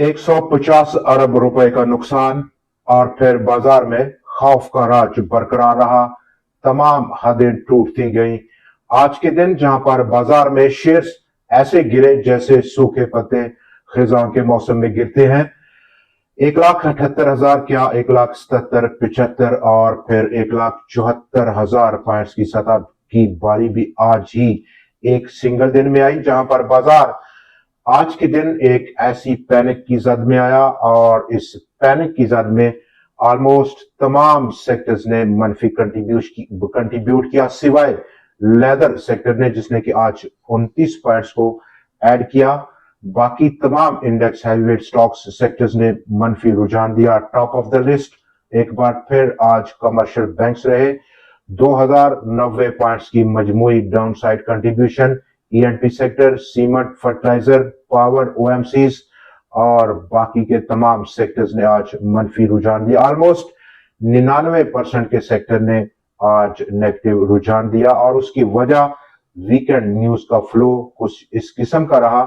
150 अरब रुपए का नुकसान और फिर बाजार में खौफ का राज बरकरार रहा। तमाम हदें टूटती गईं। आज के दिन जहां पर बाजार में शेयर्स ऐसे गिरे जैसे सूखे पत्ते खिजां के मौसम में गिरते हैं। 1,78,000 क्या 1,77,, 75 और फिर 1,74,000 पॉइंट्स की सतह की बारी भी आज ही एक सिंगल दिन में आई, जहां पर बाजार आज के दिन एक ऐसी पैनिक की जद में आया और इस पैनिक की जद में ऑलमोस्ट तमाम सेक्टर्स ने मनफी कंट्रीब्यूट किया, सिवाय लेदर सेक्टर ने, जिसने कि आज 29 पॉइंट्स को ऐड किया। बाकी तमाम इंडेक्स हैवीवेट स्टॉक्स सेक्टर्स ने मनफी रुझान दिया। टॉप ऑफ द लिस्ट एक बार फिर आज कमर्शियल बैंक्स रहे। 2090 पॉइंट्स की मजमूई down side contribution ENP sector, cement, fertiliser, power, OMCs और बाकी के तमाम सेक्टर्स ने आज मनफी रुझान दिया। ऑलमोस्ट 99% के सेक्टर ने आज नेगेटिव रुझान दिया और उसकी वजह वीकेंड न्यूज का फ्लो कुछ इस किस्म का रहा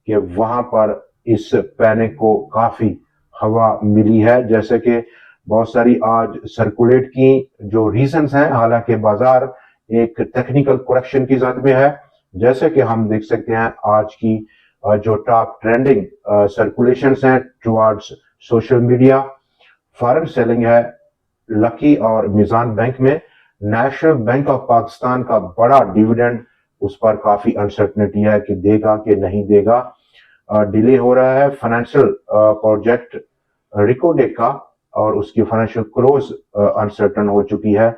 कि वहां पर इस पैनिक को काफी हवा मिली है, जैसे कि बहुत सारी आज सर्कुलेट की जो रीजंस हैं। हालांकि बाजार एक टेक्निकल करेक्शन की जद में है, जैसे कि हम देख सकते हैं आज की जो टॉप ट्रेंडिंग सर्कुलेशंस हैं towards social media. Foreign selling है लकी और मिजान बैंक में। नेशनल बैंक ऑफ पाकिस्तान का बड़ा डिविडेंड, उस पर काफी अनसर्टनिटी है कि देगा कि नहीं देगा। डिले हो रहा है फाइनेंशियल प्रोजेक्ट रिकोडेक का और उसकी फाइनेंशियल क्लोज अनसर्टन हो चुकी है।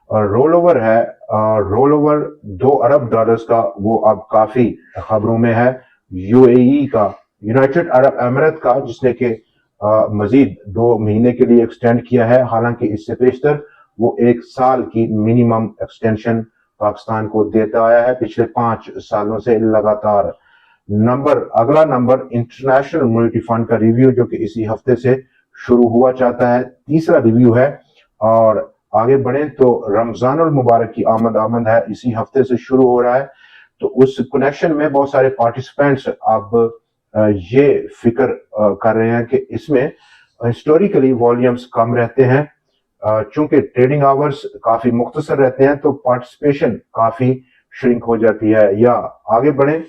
रोल ओवर है, रोल ओवर $2 अरब का, वो अब काफी खबरों में है। यूएई का, यूनाइटेड अरब अमीरात का, जिसने कि मजीद 2 महीने के लिए एक्सटेंड किया है। हालांकि इससे पेशतर वो 1 साल की मिनिमम एक्सटेंशन पाकिस्तान को देता आया है पिछले 5 सालों से लगातार। अगला नंबर इंटरनेशनल मॉनेटरी फंड का रिव्यू, जो कि इसी हफ्ते से शुरू हुआ चाहता है, तीसरा रिव्यू है। और आगे बढ़े तो रमजानुल मुबारक की आमद है, इसी हफ्ते से शुरू हो रहा है। तो उस कनेक्शन में बहुत सारे पार्टिसिपेंट्स अब ये फिक्र कर रहे हैं कि इसमें हिस्टोरिकली वॉल्यूम्स कम रहते हैं, चूंकि ट्रेडिंग आवर्स काफी मुख्तसर रहते हैं, तो पार्टिसिपेशन काफी श्रिंक हो जाती है। या आगे बढ़े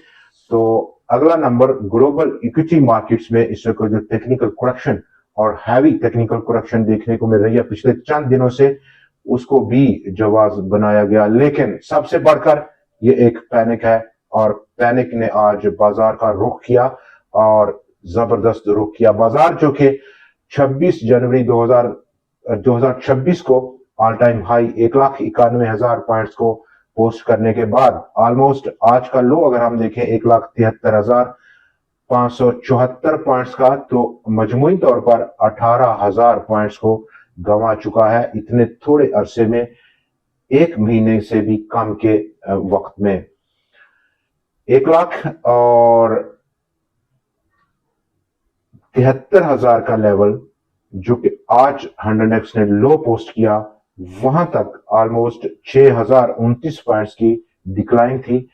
तो अगला नंबर ग्लोबल इक्विटी मार्केट्स में इस वक्त जो टेक्निकल करेक्शन और हैवी टेक्निकल करेक्शन देखने को मिल रही है पिछले चंद दिनों से, उसको भी जवाब बनाया गया। लेकिन सबसे बढ़कर ये एक पैनिक है और पैनिक ने आज बाजार का रुख किया और जबरदस्त रुख किया। बाजार जो कि 26 जनवरी 2026 को ऑल टाइम हाई 1,91,000 पॉइंट्स को पोस्ट करने के बाद ऑलमोस्ट आज का लो अगर हम देखें 1,73,574 पॉइंट्स का, तो मजमूई तौर पर 18,000 पॉइंट्स को गंवा चुका है इतने थोड़े अरसे में, 1 महीने से भी कम के वक्त में। 1,73,000 का लेवल जो कि आज 100x ने लो पोस्ट किया, वहां तक ऑलमोस्ट 6,029 पॉइंट्स की डिक्लाइन थी।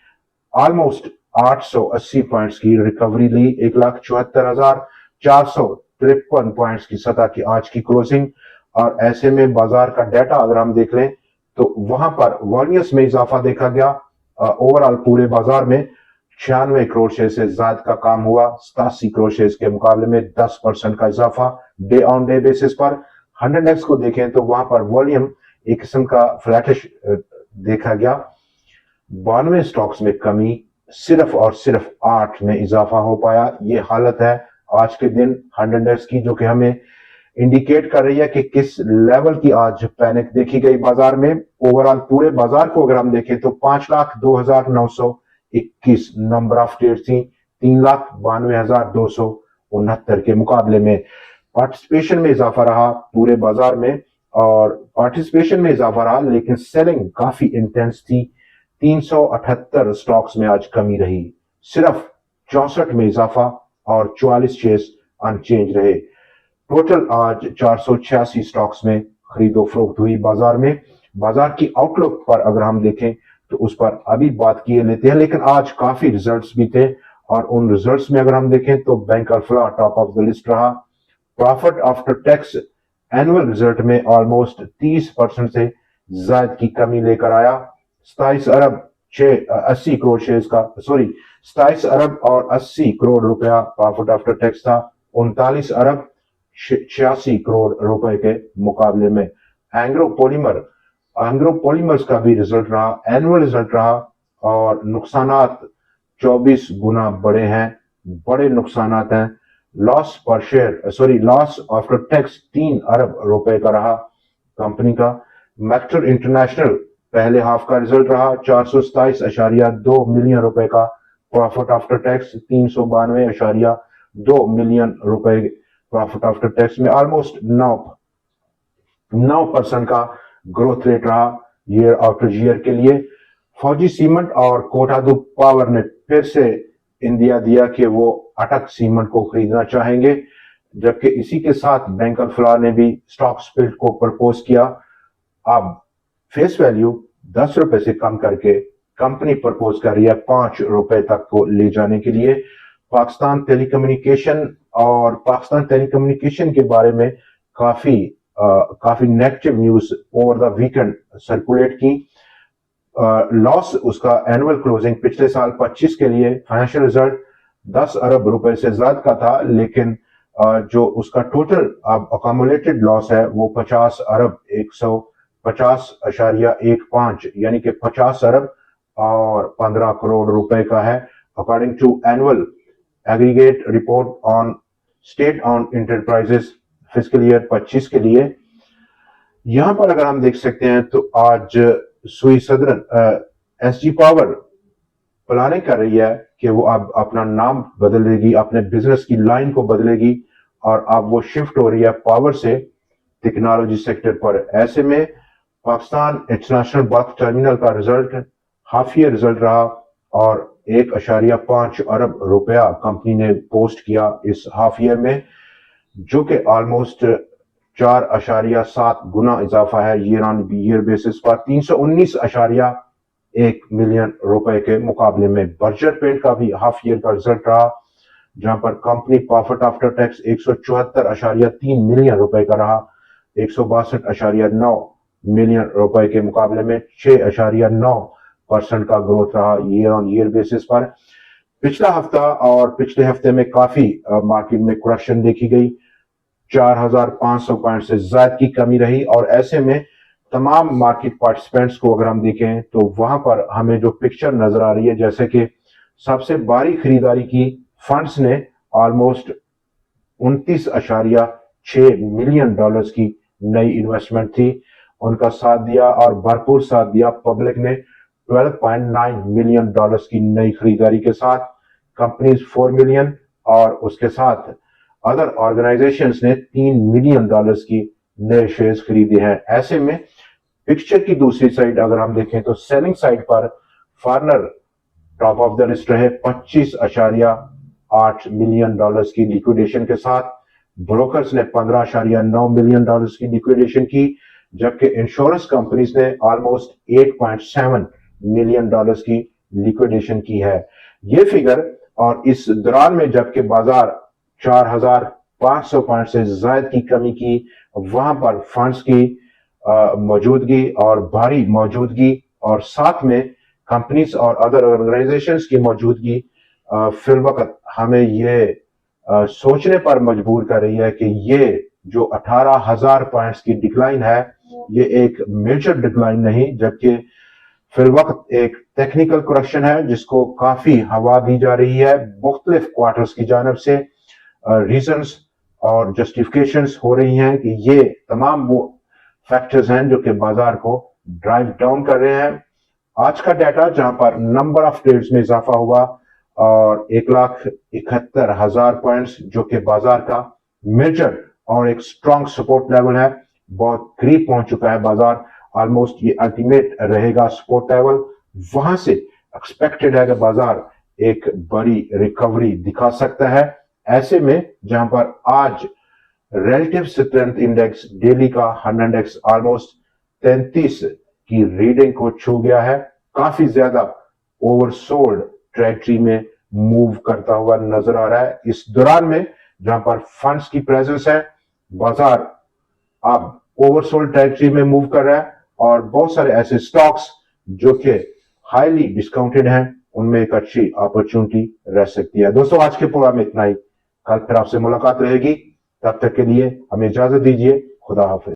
ऑलमोस्ट 880 पॉइंट्स की रिकवरी ली। 1,74,453 पॉइंट्स की सतह की आज की क्लोजिंग। और ऐसे में बाजार का डाटा अगर हम देख लें तो वहां पर वॉल्यूम्स में इजाफा देखा गया। ओवरऑल पूरे बाजार में 96 करोड़ शेयर से ज्यादा का काम हुआ। 87 करोड़ शेयर के मुकाबले में 10% का इजाफा डे ऑन डे बेसिस पर। 100x को देखें तो वहां पर वॉल्यूम एक किस्म का फ्लैटिश देखा गया। 92 स्टॉक्स में कमी, सिर्फ और सिर्फ 8 में इजाफा हो पाया। ये हालत है आज के दिन 100x की, जो कि हमें इंडिकेट कर रही है कि किस लेवल की आज पैनिक देखी गई बाजार में। ओवरऑल पूरे बाजार को अगर हम देखें तो 5,02,921 नंबर ऑफ ट्रेड थी 3,92,269 के मुकाबले में। पार्टिसिपेशन में इजाफा रहा पूरे बाजार में, और पार्टिसिपेशन में इजाफा रहा लेकिन सेलिंग काफी इंटेंस थी। 378 स्टॉक्स में आज कमी रही, सिर्फ 64 में इजाफा और 44 शेयर्स अनचेंज रहे। टोटल आज 486 स्टॉक्स में खरीदो फरोख्त हुई बाजार में। बाजार की आउटलुक पर अगर हम देखें तो उस पर अभी बात किए लेते हैं, लेकिन आज काफी रिजल्ट्स भी थे और उन रिजल्ट्स में अगर हम देखें तो bank Alfalah top of the list रहा। Profit after tax annual result में ऑलमोस्ट 30% से ज्यादा की कमी लेकर आया। 27 अरब 80 करोड़ शेयर्स का 27 अरब और 80 करोड़ रुपया प्रॉफिट आफ्टर टैक्स था 39 अरब 86 करोड़ रुपए के मुकाबले में। एंग्रो पॉलीमर्स का भी रिजल्ट रहा, एनुअल रिजल्ट रहा और नुकसानात 24 गुना बड़े हैं, बड़े नुकसानात हैं। लॉस आफ्टर टैक्स 3 अरब रुपए का रहा कंपनी का। मैक्टर इंटरनेशनल पहले हाफ का रिजल्ट रहा 427.2 मिलियन रुपए का, प्रॉफिट आफ्टर टैक्स 392.2 मिलियन रुपए प्रॉफिट आफ्टर टैक्स में ऑलमोस्ट 9% का ग्रोथ रेट रहा ईयर आफ्टर ईयर के लिए। फौजी सीमेंट और कोटादू पावर ने फिर से इंडिया दिया कि वो अटक सीमेंट को खरीदना चाहेंगे, जबकि इसी के साथ बैंक अल्फला ने भी स्टॉक स्प्लिट को प्रपोज किया। अब फेस वैल्यू 10 रुपए से कम करके कंपनी प्रपोज कर रही है 5 रुपए तक को ले जाने के लिए। पाकिस्तान टेलीकम्युनिकेशन के बारे में काफी negative news over the weekend circulate की। लॉस उसका एनुअल क्लोजिंग पिछले साल 25 के लिए फाइनेंशियल रिजल्ट 10 अरब रुपए से ज्यादा का था, लेकिन जो उसका टोटल अकोमुलेटेड लॉस है वो 50 अरब 150.15 यानी कि 50 अरब और 15 करोड़ रुपए का है, according to annual aggregate report on state on enterprises fiscal year 25 के लिए। यहां पर अगर हम देख सकते हैं तो आज सुई सदरन एसजी पावर प्लानिंग कर रही है कि वो अब अपना नाम बदलेगी, अपने बिजनेस की लाइन को बदलेगी और अब वो शिफ्ट हो रही है पावर से टेक्नोलॉजी सेक्टर पर। ऐसे में पाकिस्तान इंटरनेशनल बल्क टर्मिनल का रिजल्ट हाफ ईयर रिजल्ट रहा और 1.5 अरब रुपया कंपनी ने पोस्ट किया इस हाफ ईयर में, जो कि ऑलमोस्ट 4.7 गुना इजाफा है ईयर ऑन ईयर बेसिस पर 319.1 मिलियन रुपए के मुकाबले में। बर्जर पेंट का भी हाफ ईयर का रिजल्ट रहा, जहां पर company profit after tax 174.3 million रुपए का रहा, 162.9 मिलियन रुपए के मुकाबले में 6.9% का ग्रोथ रहा ईयर ऑन ईयर बेसिस पर। पिछला हफ्ता और पिछले हफ्ते में काफी मार्केट में करेक्शन देखी गई, 4,500 पॉइंट से ज्यादा की कमी रही और ऐसे में तमाम मार्केट पार्टिसिपेंट्स को अगर हम देखें तो वहां पर हमें जो पिक्चर नजर आ रही है, जैसे कि सबसे भारी खरीदारी की फंड्स ने ऑलमोस्ट 29.6 मिलियन डॉलर्स की नई इन्वेस्टमेंट थी, उनका साथ दिया और भरपूर साथ दिया पब्लिक ने 12.9 मिलियन डॉलर्स की नई खरीदारी के साथ। कंपनीज 4 मिलियन और उसके साथ अदर ऑर्गेनाइजेशंस ने 3 मिलियन डॉलर्स की नए शेयर्स खरीदे हैं। ऐसे में पिक्चर की दूसरी साइड अगर हम देखें तो सेलिंग साइड पर foreigner top of the list रहे 25.8 मिलियन डॉलर्स की लिक्विडेशन के साथ। ब्रोकर्स ने 15.9 मिलियन डॉलर्स की लिक्विडेशन की, जबकि इंश्योरेंस कंपनीज ने ऑलमोस्ट 8.7 मिलियन डॉलर्स की लिक्विडेशन की है। ये फिगर और इस दौरान में जबकि बाजार 4,500 पॉइंट से ज्यादा की कमी की, वहां पर फंड्स की मौजूदगी और भारी मौजूदगी और साथ में कंपनीज और अदर ऑर्गेनाइजेशंस की मौजूदगी फिल वक्त हमें ये सोचने पर मजबूर कर रही है कि ये जो 18,000 पॉइंट्स की डिक्लाइन है ये एक मेजर डिक्लाइन नहीं, जबकि फिल वक्त एक टेक्निकल करेक्शन है जिसको काफी हवा दी जा रही है मुख्तलिफ क्वार्टर्स की जानब से। रीजंस और जस्टिफिकेशंस हो रही हैं कि ये तमाम वो फैक्टर्स हैं जो कि बाजार को ड्राइव डाउन कर रहे हैं। आज का डाटा जहां पर नंबर ऑफ ट्रेड्स में इजाफा हुआ और 1,71,000 पॉइंट्स जो कि बाजार का मेजर और एक स्ट्रॉन्ग सपोर्ट लेवल है, बहुत करीब पहुंच चुका है बाजार, ऑलमोस्ट ये अल्टीमेट रहेगा सपोर्ट लेवल। वहां से एक्सपेक्टेड है कि बाजार एक बड़ी रिकवरी दिखा सकता है। ऐसे में जहां पर आज रिलेटिव स्ट्रेंथ इंडेक्स डेली का 100 इंडेक्स ऑलमोस्ट 33 की रीडिंग को छू गया है, काफी ज्यादा ओवरसोल्ड ट्रेजरी में मूव करता हुआ नजर आ रहा है। इस दौरान में जहां पर फंड्स की प्रेजेंस है, बाजार अब ओवरसोल्ड टेरिटरी में मूव कर रहा है और बहुत सारे ऐसे स्टॉक्स जो कि हाईली डिस्काउंटेड हैं, उनमें एक अच्छी अपॉर्चुनिटी रह सकती है। दोस्तों, आज के प्रोग्राम में इतना ही। कल फिर आपसे मुलाकात रहेगी, तब तक के लिए हमें इजाजत दीजिए। खुदा हाफिज।